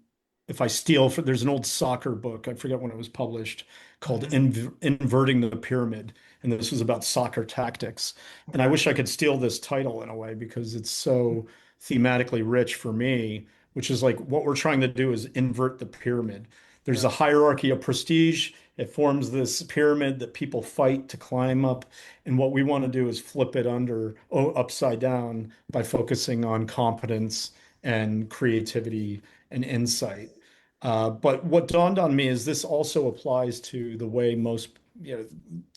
if I steal there's an old soccer book, I forget when it was published, called Mhm. Inverting the Pyramid. And this was about soccer tactics. And I Okay. wish I could steal this title in a way because it's so thematically rich for me, which is like what we're trying to do is invert the pyramid. There's Yeah. a hierarchy of prestige. It forms this pyramid that people fight to climb up. And what we want to do is flip it upside down by focusing on competence and creativity and insight. But what dawned on me is this also applies to the way most,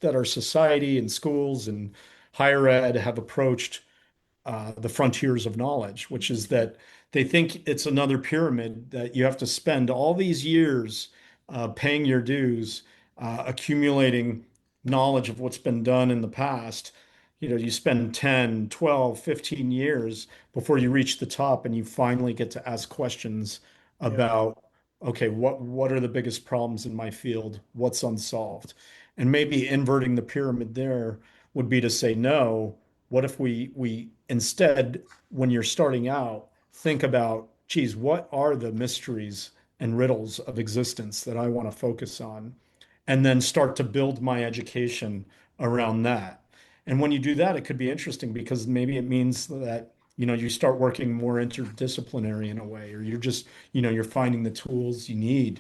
that our society and schools and higher ed have approached the frontiers of knowledge, which is that they think it's another pyramid that you have to spend all these years paying your dues, accumulating knowledge of what's been done in the past. You spend 10, 12, 15 years before you reach the top and you finally get to ask questions Yeah. about okay, what are the biggest problems in my field? What's unsolved? And maybe inverting the pyramid there would be to say, no, what if we instead, when you're starting out, think about, geez, what are the mysteries and riddles of existence that I want to focus on? And then start to build my education around that. And when you do that, it could be interesting because maybe it means that, you start working more interdisciplinary in a way, or you're just, you're finding the tools you need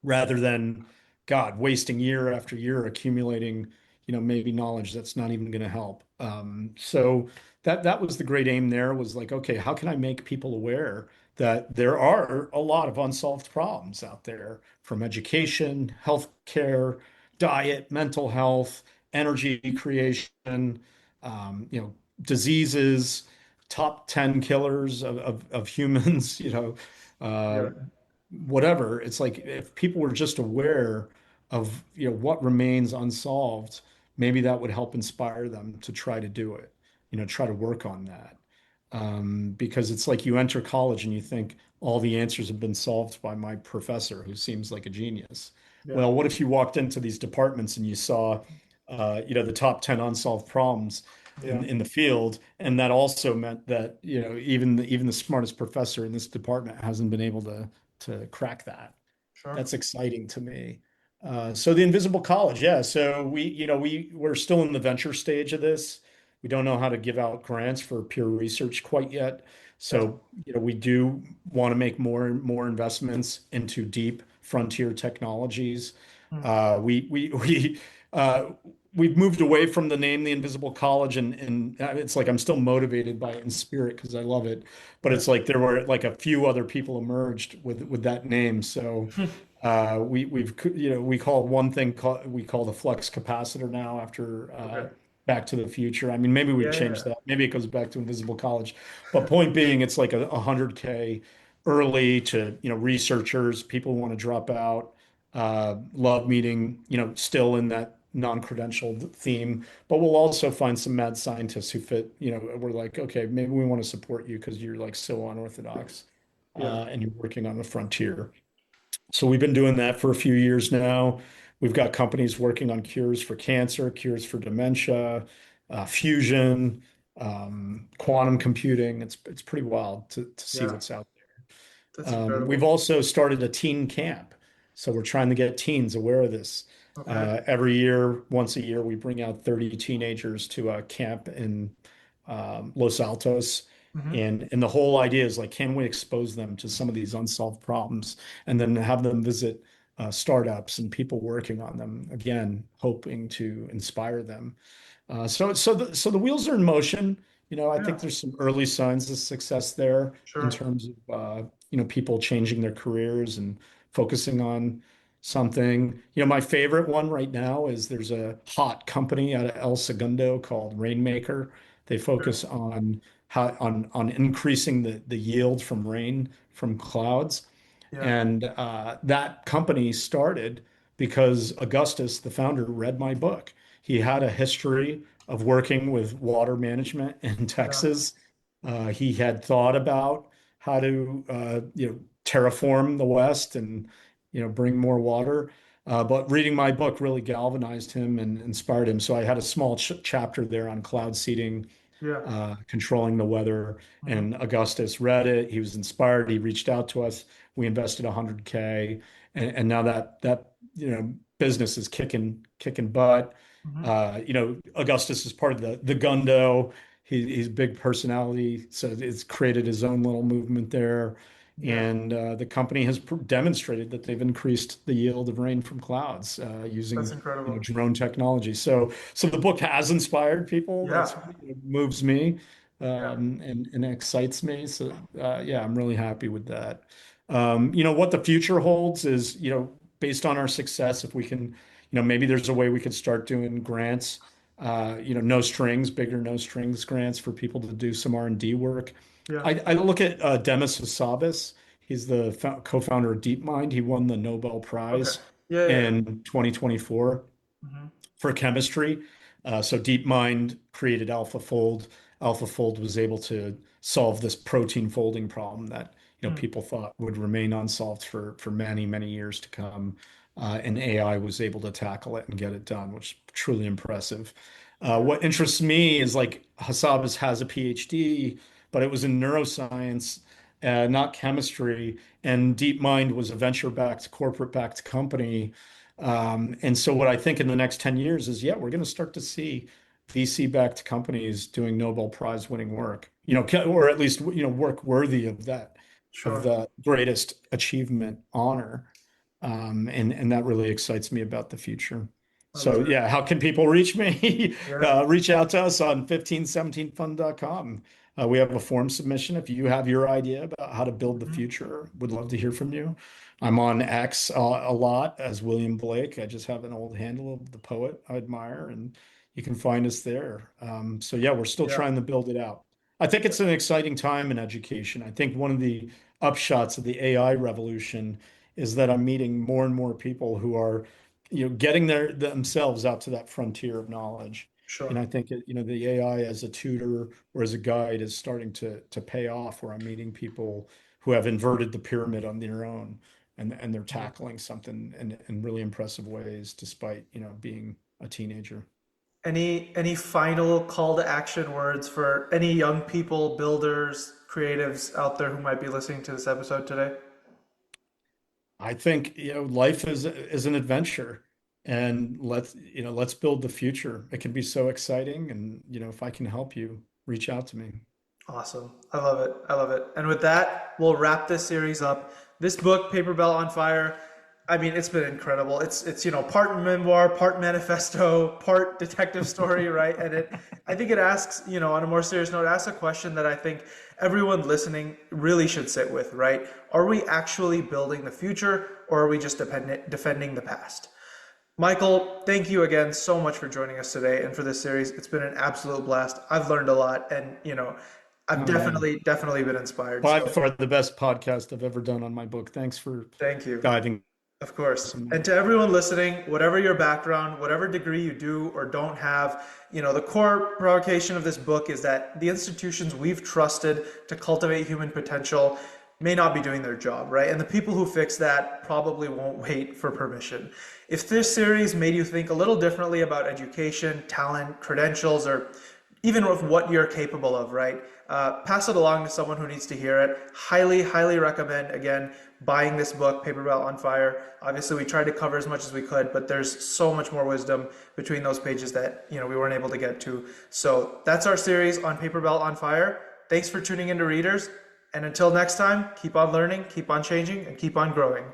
rather than, God, wasting year after year accumulating, maybe knowledge that's not even going to help. So that was the great aim there was like, okay, how can I make people aware that there are a lot of unsolved problems out there from education, healthcare, diet, mental health, energy creation, diseases, top 10 killers of humans, uh, Yeah, whatever. It's like if people were just aware of, what remains unsolved, maybe that would help inspire them to try to do it, try to work on that. Because it's like you enter college and you think all the answers have been solved by my professor, who seems like a genius. yeah, Well, what if you walked into these departments and you saw, the top 10 unsolved problems yeah, in the field, and that also meant that, even the smartest professor in this department hasn't been able to crack that. sure. That's exciting to me. So the Invisible College, yeah. So we're still in the venture stage of this. We don't know how to give out grants for peer research quite yet. That's So, we do want to make more and more investments into deep frontier technologies. mm, Uh, we we we uh, we've moved away from the name the Invisible College, and it's like I'm still motivated by it in spirit because I love it. But yeah. it's like there were like a few other people emerged with that name. So we call one thing we call the flux capacitor now after Okay. Back to the Future. I mean, maybe we've Yeah, changed yeah, that. Maybe it goes back to Invisible College. But point being, it's like a 100K early to, researchers, people who want to drop out, love meeting, still in that non-credentialed theme. But we'll also find some mad scientists who fit, we're like, okay, maybe we want to support you because you're like so unorthodox yeah. and you're working on the frontier. So we've been doing that for a few years now. We've got companies working on cures for cancer, cures for dementia, fusion, quantum computing. It's pretty wild to see Yeah. what's out That's there. We've incredible. also started a teen camp. So we're trying to get teens aware of this. Okay. Every year, once a year, we bring out 30 teenagers to a camp in Los Altos. Hmm. And the whole idea is like, can we expose them to some of these unsolved problems and then have them visit startups and people working on them, again, hoping to inspire them. So the wheels are in motion. I Yeah, think there's some early signs of success there in sure. terms of people changing their careers and focusing on something. My favorite one right now is there's a hot company out of El Segundo called Rainmaker. They Okay. focus on on increasing the yield from rain from clouds. Yeah, And that company started because Augustus, the founder, read my book. He had a history of working with water management in yeah, Texas. He had thought about how to, terraform the West and, bring more water. But reading my book really galvanized him and inspired him. So I had a small chapter there on cloud seeding, yeah. controlling the weather. Hmm. And Augustus read it. He was inspired. He reached out to us. We invested 100K, and now that business is kicking butt. Hmm. Augustus is part of the Gundo. He's a big personality, so it's created his own little movement there. Yeah, And the company has demonstrated that they've increased the yield of rain from clouds that's using incredible. drone technology. So the book has inspired people. That's Yeah, what moves me yeah, and excites me. So yeah, I'm really happy with that. What the future holds is, based on our success, if we can, maybe there's a way we could start doing grants, no strings, bigger no strings grants for people to do some R&D work. yeah. I look at Demis Hassabis. He's the co-founder of DeepMind. He won the Nobel Okay. Prize Yeah, yeah, in 2024 yeah. Hmm. for chemistry. So DeepMind created AlphaFold. AlphaFold was able to solve this protein folding problem that Mm. people thought would remain unsolved for many, many years to come. And AI was able to tackle it and get it done, which is truly impressive. What interests me is like Hassabis has a PhD, but it was in neuroscience, not chemistry. And DeepMind was a venture-backed, corporate-backed company. And so what I think in the next 10 years is, yeah, we're going to start to see VC-backed companies doing Nobel Prize winning work, or at least, work worthy of that, of Sure. the greatest achievement honor. And that really excites me about the future. I So love it. yeah, how can people reach me? Yeah. Reach out to us on 1517fund.com. We have a form submission. If you have your idea about how to build the Mhm. future, would love to hear from you. I'm on X a lot as William Blake. I just have an old handle of the poet I admire, and you can find us there. So yeah, we're still Yeah. trying to build it out. I think it's an exciting time in education. I think one of the upshots of the AI revolution is that I'm meeting more and more people who are, getting themselves out to that frontier of knowledge. And Sure. I think the AI as a tutor or as a guide is starting to pay off, where I'm meeting people who have inverted the pyramid on their own, and they're Mhm. tackling something in really impressive ways, despite, being a teenager. Any final call to action words for any young people, builders, creatives out there who might be listening to this episode today? I think, life is an adventure, and let's build the future. It can be so exciting, and if I can help you, reach out to me. Awesome. I love it. I love it. And with that, we'll wrap this series up. This book, Paper Bell on Fire, I mean, it's been incredible. It's part memoir, part manifesto, part detective story, right? And I think it asks, on a more serious note, it asks a question that I think everyone listening really should sit with, right? Are we actually building the future, or are we just defending the past? Michael, thank you again so much for joining us today and for this series. It's been an absolute blast. I've learned a lot, and I've Oh man, definitely been inspired. by So far the best podcast I've ever done on my book. Thanks for thank you. diving Of course. so And much. to everyone listening, whatever your background, whatever degree you do or don't have, the core provocation of this book is that the institutions we've trusted to cultivate human potential may not be doing their job, right? And the people who fix that probably won't wait for permission. If this series made you think a little differently about education, talent, credentials, or even of what you're capable of, right? Pass it along to someone who needs to hear it. Highly, highly recommend, again, buying this book, Paper Bell on Fire. Obviously, we tried to cover as much as we could, but there's so much more wisdom between those pages that, we weren't able to get to. So that's our series on Paper Bell on Fire. Thanks for tuning into Readerzz. And until next time, keep on learning, keep on changing, and keep on growing.